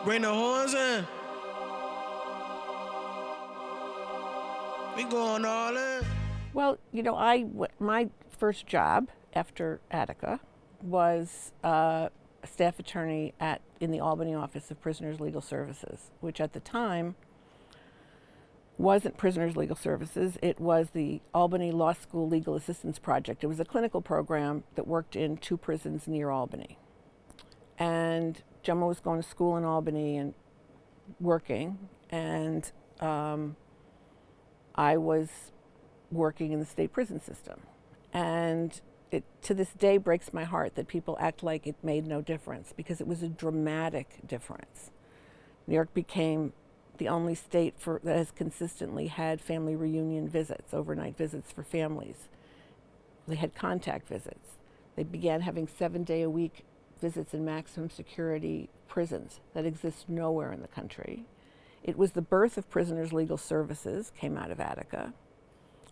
Bring the horns in. We going all in. Well, you know, my first job after Attica was a staff attorney in the Albany office of Prisoners Legal Services, which at the time wasn't Prisoners Legal Services. It was the Albany Law School Legal Assistance Project. It was a clinical program that worked in 2 prisons near Albany. And Jomo was going to school in Albany and working, and I was working in the state prison system. And it, to this day, breaks my heart that people act like it made no difference, because it was a dramatic difference. New York became the only state that has consistently had family reunion visits, overnight visits for families. They had contact visits. They began having 7-day-a-week visits in maximum security prisons that exist nowhere in the country. It was the birth of Prisoners Legal Services, came out of Attica.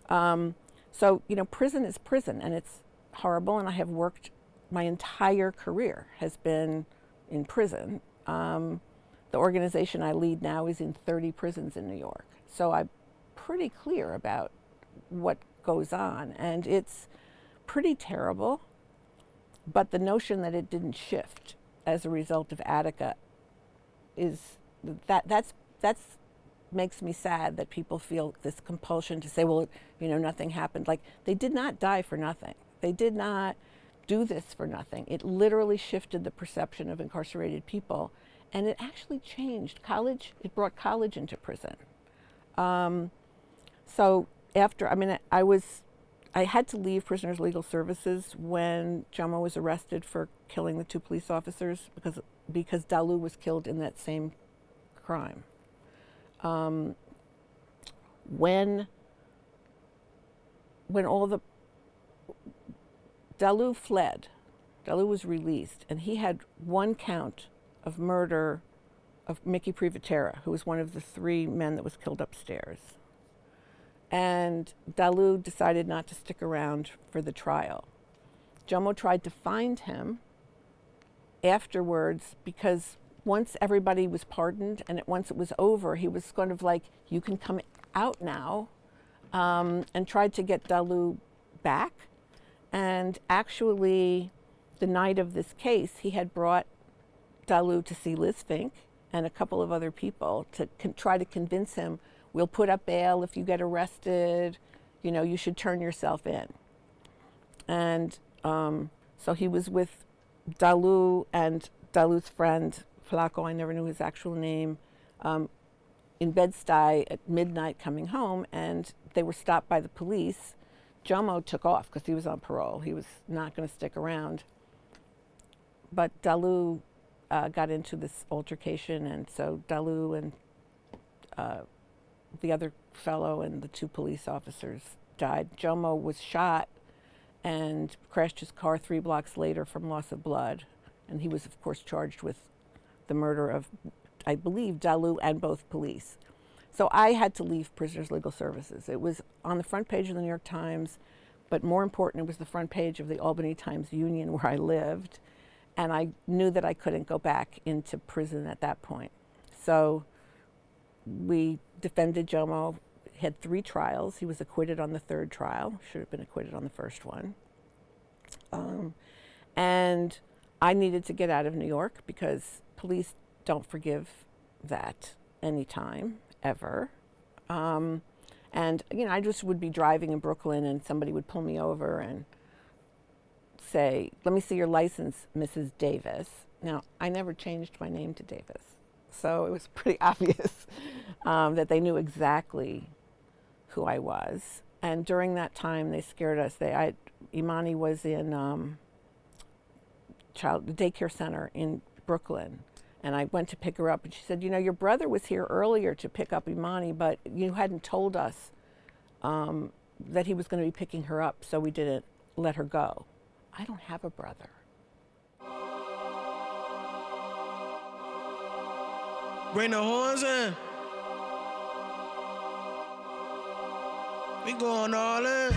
So, you know, prison is prison, and it's horrible, and I have worked, my entire career has been in prison. The organization I lead now is in 30 prisons in New York. So I'm pretty clear about what goes on, and it's pretty terrible. But the notion that it didn't shift as a result of Attica that's makes me sad that people feel this compulsion to say, well, you know, nothing happened. Like, they did not die for nothing. They did not do this for nothing. It literally shifted the perception of incarcerated people, and it actually changed college. It brought college into prison. So after, I mean, I had to leave Prisoners Legal Services when Jomo was arrested for killing the 2 police officers, because Dalu was killed in that same crime. When Dalu fled, Dalu was released, and he had 1 count of murder of Mickey Privatera, who was one of the 3 men that was killed upstairs. And Dalu decided not to stick around for the trial. Jomo tried to find him afterwards, because once everybody was pardoned and once it was over, he was kind of like, you can come out now, and tried to get Dalu back. And actually, the night of this case, he had brought Dalu to see Liz Fink and a couple of other people to try to convince him, we'll put up bail if you get arrested, you know, you should turn yourself in. And so he was with Dalu and Dalu's friend, Flaco, I never knew his actual name, in Bed-Stuy at midnight coming home, and they were stopped by the police. Jomo took off because he was on parole. He was not going to stick around. But Dalu got into this altercation, and so Dalu and the other fellow and the 2 police officers died. Jomo was shot and crashed his car 3 blocks later from loss of blood. And he was, of course, charged with the murder of, I believe, Dalu and both police. So I had to leave Prisoners Legal Services. It was on the front page of the New York Times, but more important, it was the front page of the Albany Times-Union, where I lived. And I knew that I couldn't go back into prison at that point. So we defended Jomo. He had 3 trials. He was acquitted on the 3rd trial. Should have been acquitted on the first one. And I needed to get out of New York because police don't forgive that anytime, ever. And, you know, I just would be driving in Brooklyn and somebody would pull me over and say, let me see your license, Mrs. Davis. Now, I never changed my name to Davis. So it was pretty obvious that they knew exactly who I was. And during that time, they scared us. Imani was in child daycare center in Brooklyn. And I went to pick her up, and she said, you know, your brother was here earlier to pick up Imani, but you hadn't told us that he was going to be picking her up, so we didn't let her go. I don't have a brother. Bring the horns in. We going all in.